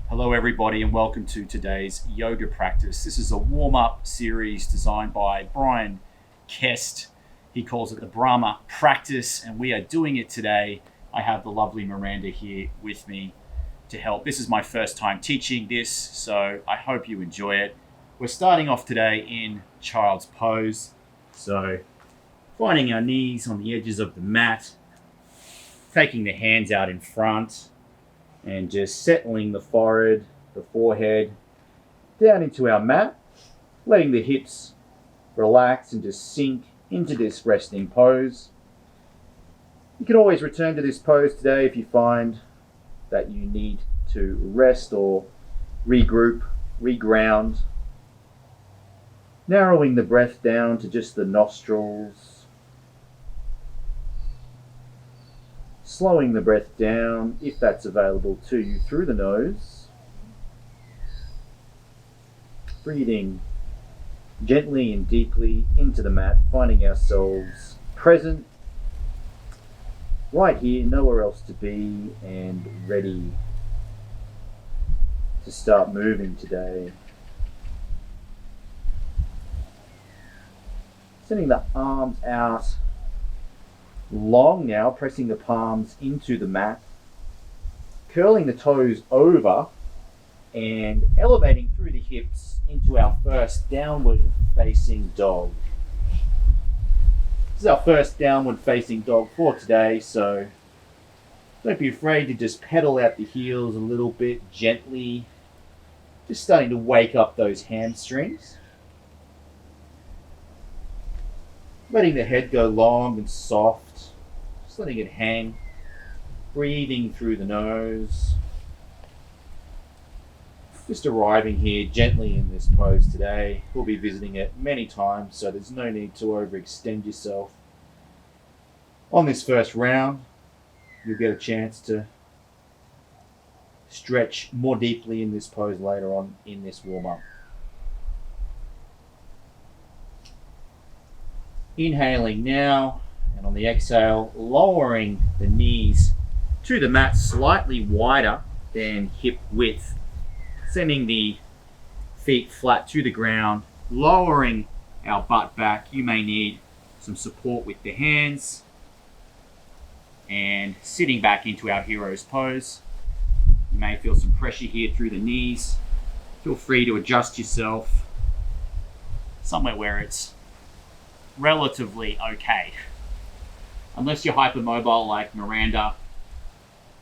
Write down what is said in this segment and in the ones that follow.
Hello everybody and welcome to today's yoga practice. This is a warm-up series designed by Bryan Kest. He calls it the Brahma practice and we are doing it today. I have the lovely Miranda here with me to help. This is my first time teaching this, so I hope you enjoy it. We're starting off today in child's pose. So finding our knees on the edges of the mat, taking the hands out in front, and just settling the forehead down into our mat, letting the hips relax and just sink into this resting pose. You can always return to this pose today if you find that you need to rest or regroup, reground. Narrowing the breath down to just the nostrils. Slowing the breath down, if that's available to you, through the nose. Breathing gently and deeply into the mat, finding ourselves present, right here, nowhere else to be, and ready to start moving today. Sending the arms out long now, pressing the palms into the mat, curling the toes over and elevating through the hips into our first downward facing dog. This is our first downward facing dog for today, so don't be afraid to just pedal out the heels a little bit gently, just starting to wake up those hamstrings. Letting the head go long and soft, just letting it hang, breathing through the nose. Just arriving here gently in this pose today. We'll be visiting it many times, so there's no need to overextend yourself. On this first round, you'll get a chance to stretch more deeply in this pose later on in this warm-up. Inhaling now, and on the exhale, lowering the knees to the mat slightly wider than hip width, sending the feet flat to the ground, lowering our butt back. You may need some support with the hands, and sitting back into our hero's pose. You may feel some pressure here through the knees. Feel free to adjust yourself somewhere where it's relatively okay, unless you're hypermobile like Miranda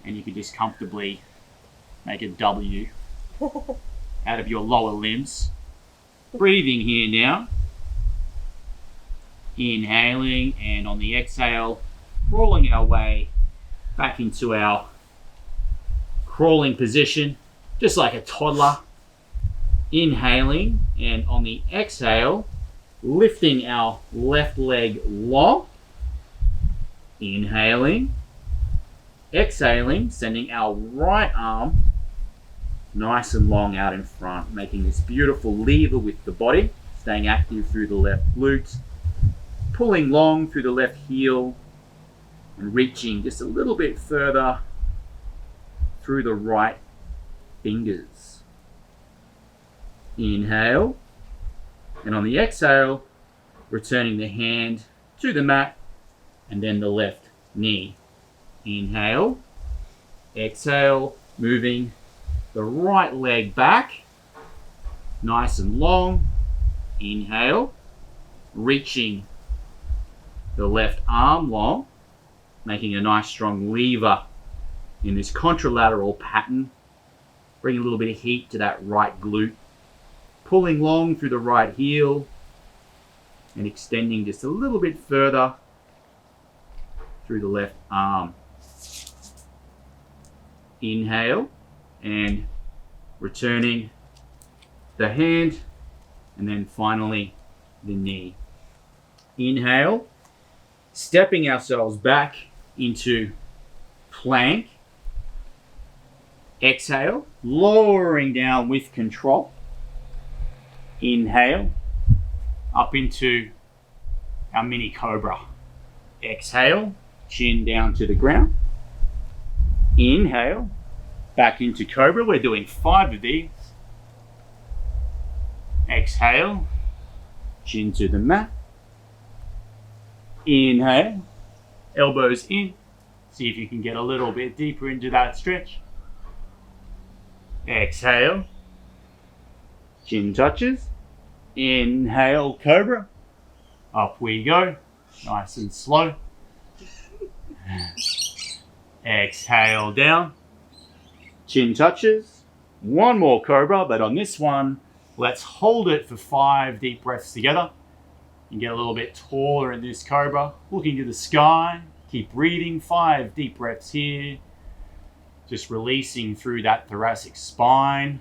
and you can just comfortably make a W out of your lower limbs. Breathing here now, inhaling, and on the exhale crawling our way back into our crawling position just like a toddler. Inhaling, and on the exhale lifting our left leg long, inhaling, exhaling, sending our right arm nice and long out in front, making this beautiful lever with the body, staying active through the left glute, pulling long through the left heel, and reaching just a little bit further through the right fingers. Inhale. And on the exhale, returning the hand to the mat and then the left knee. Inhale, exhale, moving the right leg back, nice and long. Inhale, reaching the left arm long, making a nice strong lever in this contralateral pattern. Bring a little bit of heat to that right glute. Pulling long through the right heel and extending just a little bit further through the left arm. Inhale and returning the hand, and then finally the knee. Inhale, stepping ourselves back into plank. Exhale, lowering down with control. Inhale, up into our mini cobra. Exhale, chin down to the ground. Inhale, back into Cobra. We're doing 5 of these. Exhale, chin to the mat. Inhale, elbows in. See if you can get a little bit deeper into that stretch. Exhale, chin touches. Inhale, Cobra. Up we go, nice and slow. Exhale down, chin touches. One more Cobra, but on this one, let's hold it for 5 deep breaths together. You can get a little bit taller in this Cobra, looking to the sky. Keep breathing, 5 deep breaths here. Just releasing through that thoracic spine.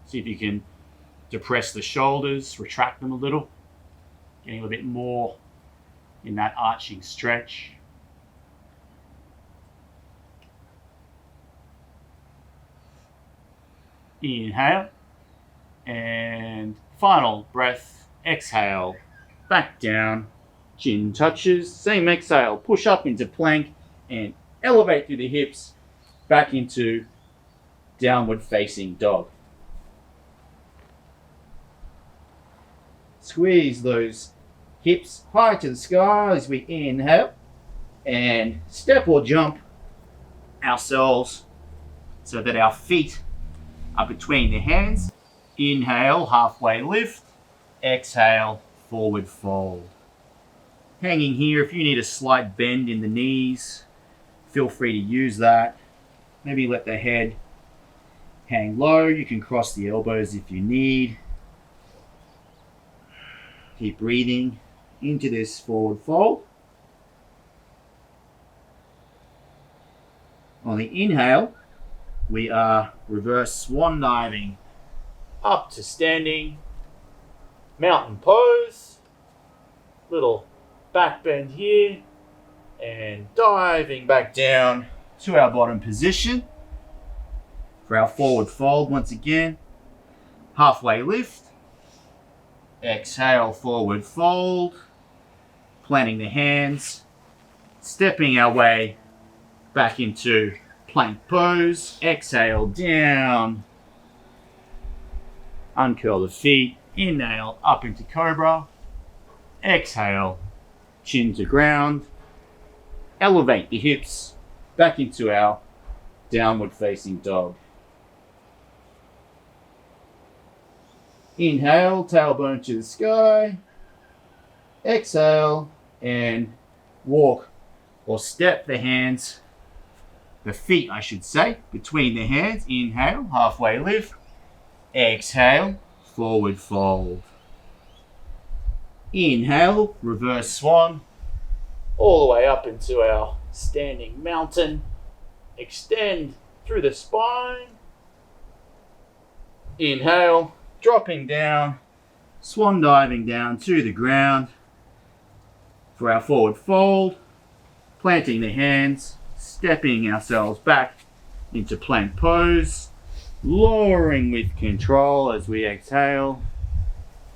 See if you can depress the shoulders, retract them a little. Getting a little bit more in that arching stretch. Inhale. And final breath, exhale. Back down, chin touches. Same exhale, push up into plank and elevate through the hips back into downward facing dog. Squeeze those hips high to the sky as we inhale and step or jump ourselves so that our feet are between the hands. Inhale, halfway lift. Exhale, forward fold. Hanging here, if you need a slight bend in the knees, feel free to use that. Maybe let the head hang low. You can cross the elbows if you need. Keep breathing into this forward fold. On the inhale, we are reverse swan diving up to standing mountain pose. Little back bend here and diving back down to our bottom position for our forward fold once again. Halfway lift. Exhale, forward fold. Planting the hands. Stepping our way back into plank pose. Exhale, down. Uncurl the feet. Inhale, up into Cobra. Exhale, chin to ground. Elevate the hips back into our downward facing dog. Inhale, tailbone to the sky. Exhale, and walk or step the hands, the feet I should say, between the hands. Inhale, halfway lift. Exhale, forward fold. Inhale, reverse swan, all the way up into our standing mountain. Extend through the spine. Inhale, dropping down, swan diving down to the ground for our forward fold. Planting the hands, stepping ourselves back into plank pose. Lowering with control as we exhale.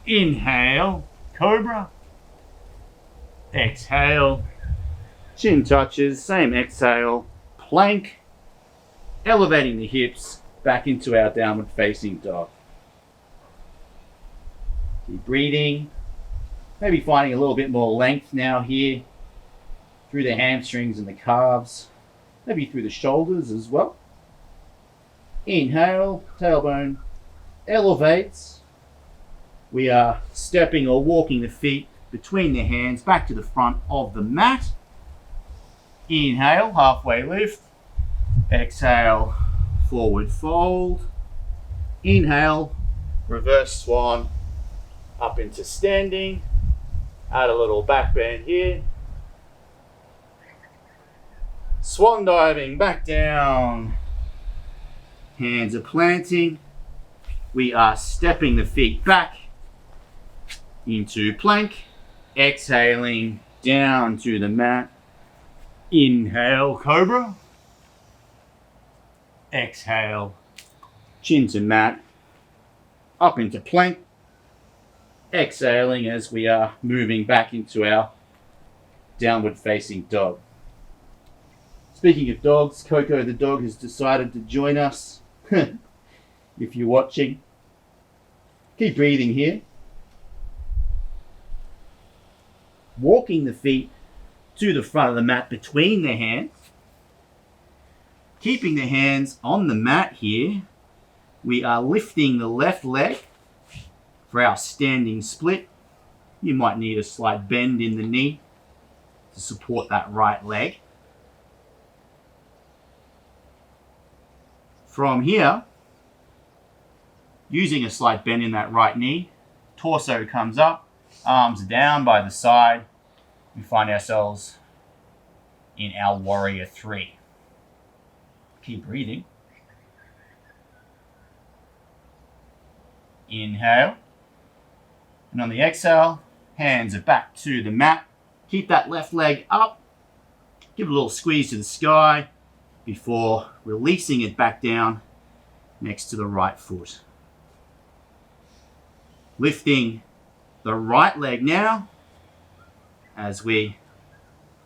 Inhale, Cobra. Exhale, chin touches, same exhale, plank. Elevating the hips back into our downward facing dog. Keep breathing. Maybe finding a little bit more length now here through the hamstrings and the calves. Maybe through the shoulders as well. Inhale, tailbone elevates. We are stepping or walking the feet between the hands back to the front of the mat. Inhale, halfway lift. Exhale, forward fold. Inhale, reverse swan up into standing. Add a little back bend here. Swan diving back down. Hands are planting. We are stepping the feet back into plank. Exhaling down to the mat. Inhale, Cobra. Exhale, chin to mat. Up into plank. Exhaling as we are moving back into our downward facing dog. Speaking of dogs, Coco the dog has decided to join us. If you're watching, keep breathing here. Walking the feet to the front of the mat between the hands. Keeping the hands on the mat here. We are lifting the left leg for our standing split. You might need a slight bend in the knee to support that right leg. From here, using a slight bend in that right knee, torso comes up, arms down by the side. We find ourselves in our warrior three. Keep breathing. Inhale. And on the exhale, hands are back to the mat. Keep that left leg up. Give a little squeeze to the sky before releasing it back down next to the right foot. Lifting the right leg now as we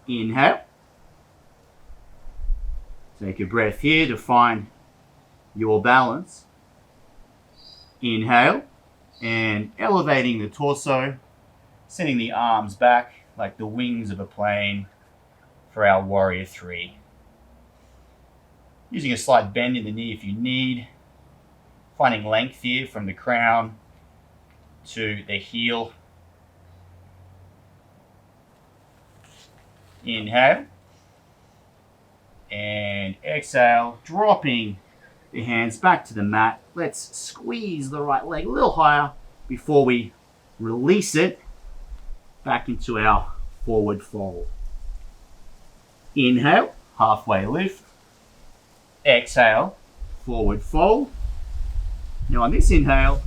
inhale. Take a breath here to find your balance. Inhale and elevating the torso, sending the arms back like the wings of a plane for our warrior three. Using a slight bend in the knee if you need. Finding length here from the crown to the heel. Inhale. And exhale, dropping the hands back to the mat. Let's squeeze the right leg a little higher before we release it back into our forward fold. Inhale, halfway lift. Exhale, forward fold. Now on this inhale,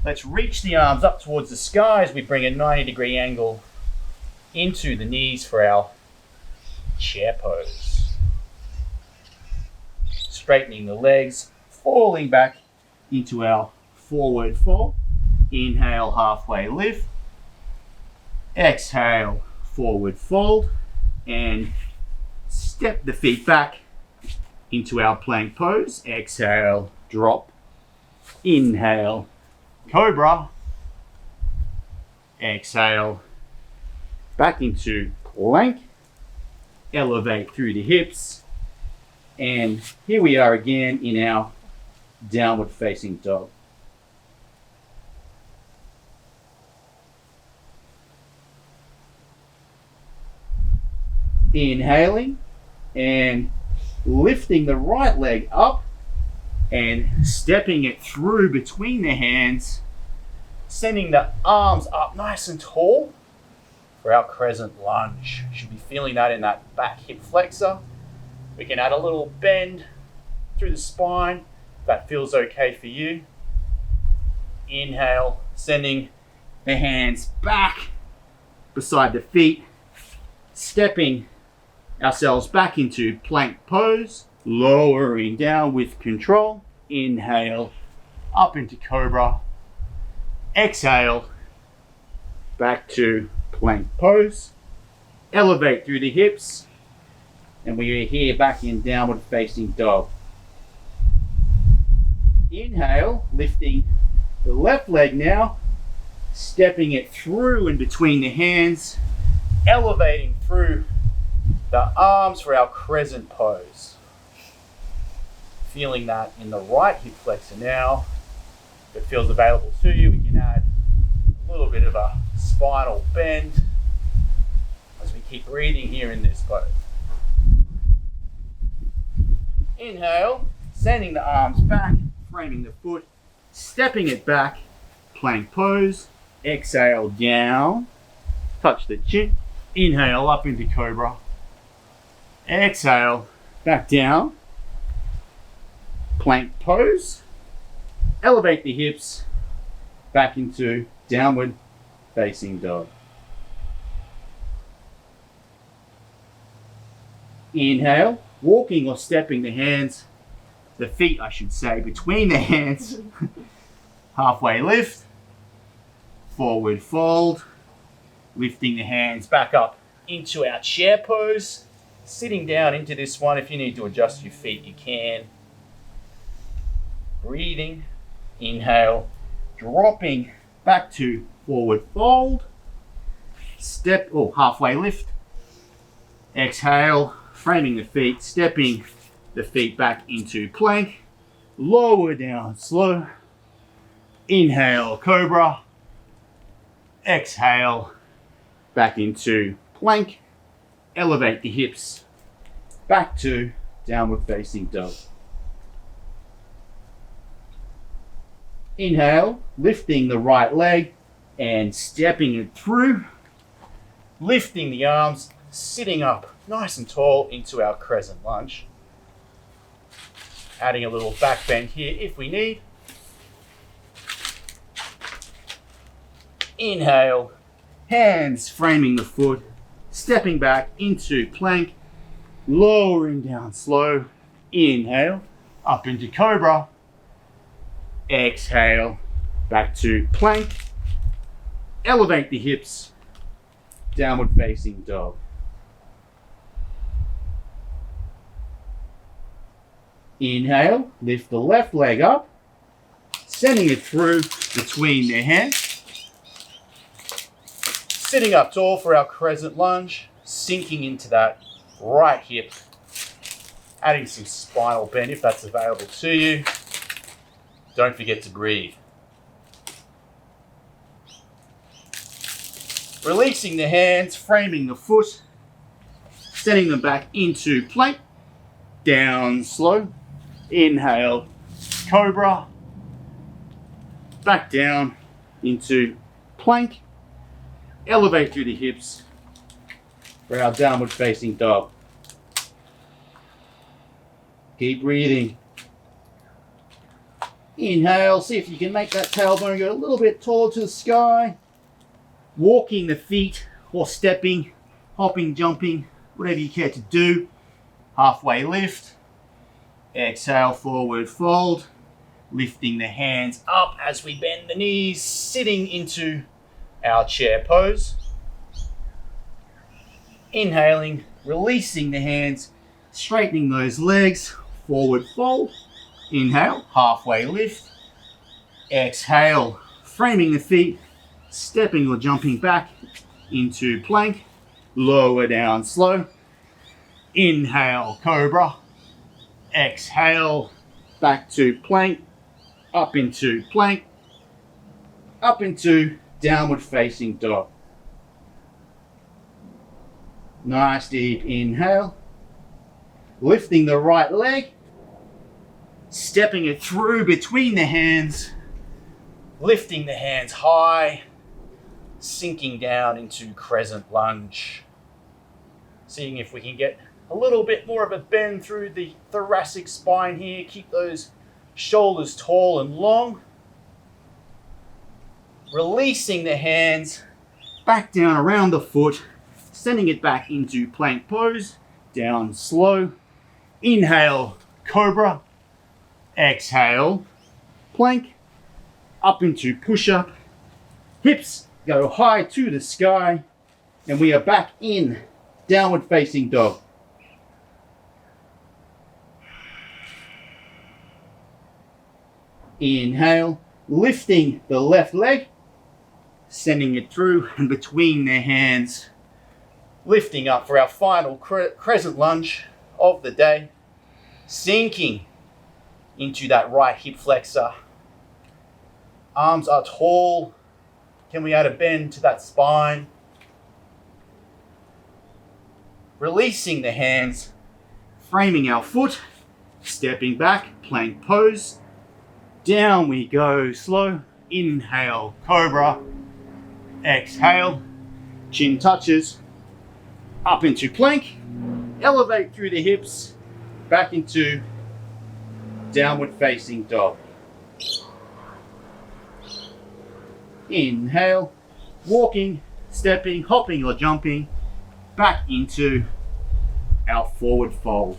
let's reach the arms up towards the sky as we bring a 90-degree angle into the knees for our chair pose. Straightening the legs, falling back into our forward fold. Inhale, halfway lift. Exhale, forward fold. And step the feet back into our plank pose. Exhale, drop. Inhale, cobra. Exhale, back into plank. Elevate through the hips. And here we are again in our downward facing dog. Inhaling and lifting the right leg up and stepping it through between the hands, sending the arms up nice and tall for our crescent lunge. You should be feeling that in that back hip flexor. We can add a little bend through the spine if that feels okay for you. Inhale, sending the hands back beside the feet, stepping ourselves back into plank pose, lowering down with control. Inhale, up into cobra. Exhale, back to plank pose. Elevate through the hips. And we are here back in downward facing dog. Inhale, lifting the left leg now, stepping it through and between the hands, elevating through the arms for our crescent pose. Feeling that in the right hip flexor now. If it feels available to you, we can add a little bit of a spinal bend as we keep breathing here in this pose. Inhale, sending the arms back, framing the foot, stepping it back, plank pose. Exhale, down, touch the chin. Inhale, up into cobra. Exhale, back down, plank pose. Elevate the hips, back into downward facing dog. Inhale, walking or stepping the hands, the feet I should say, between the hands. Halfway lift, forward fold, lifting the hands back up into our chair pose. Sitting down into this one. If you need to adjust your feet, you can. Breathing, inhale, dropping back to forward fold, step or halfway lift, exhale, framing the feet, stepping the feet back into plank, lower down slow, inhale, cobra, exhale, back into plank, elevate the hips, back to downward facing dog. Inhale, lifting the right leg and stepping it through, lifting the arms, sitting up nice and tall into our crescent lunge. Adding a little back bend here if we need. Inhale, hands framing the foot, stepping back into plank, lowering down slow. Inhale, up into cobra. Exhale, back to plank. Elevate the hips, downward facing dog. Inhale, lift the left leg up, sending it through between the hands. Sitting up tall for our crescent lunge, sinking into that right hip, adding some spinal bend if that's available to you. Don't forget to breathe. Releasing the hands, framing the foot, sending them back into plank, down slow. Inhale, cobra, back down into plank, elevate through the hips for our downward facing dog. Keep breathing. Inhale, see if you can make that tailbone go a little bit taller to the sky. Walking the feet or stepping, hopping, jumping, whatever you care to do. Halfway lift. Exhale, forward fold. Lifting the hands up as we bend the knees, sitting into our chair pose. Inhaling, releasing the hands, straightening those legs, forward fold. Inhale, halfway lift. Exhale, framing the feet, stepping or jumping back into plank. Lower down slow. Inhale, cobra. Exhale, back to plank. Up into plank. Up into downward facing dog. Nice deep inhale. Lifting the right leg. Stepping it through between the hands, lifting the hands high, sinking down into crescent lunge. Seeing if we can get a little bit more of a bend through the thoracic spine here. Keep those shoulders tall and long. Releasing the hands back down around the foot, sending it back into plank pose, down slow. Inhale, cobra. Exhale, plank, up into push-up. Hips go high to the sky, and we are back in downward facing dog. Inhale, lifting the left leg, sending it through and between the hands, lifting up for our final crescent lunge of the day, sinking into that right hip flexor. Arms are tall. Can we add a bend to that spine? Releasing the hands, framing our foot, stepping back, plank pose. Down we go, slow. Inhale, cobra. Exhale, chin touches. Up into plank. Elevate through the hips, back into downward facing dog. Inhale, walking, stepping, hopping or jumping back into our forward fold.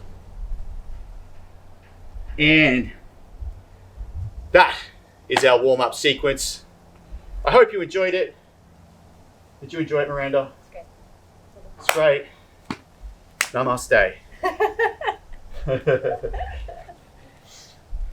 And that is our warm-up sequence. I hope you enjoyed it. Did you enjoy it, Miranda? It's good. It's great. Namaste.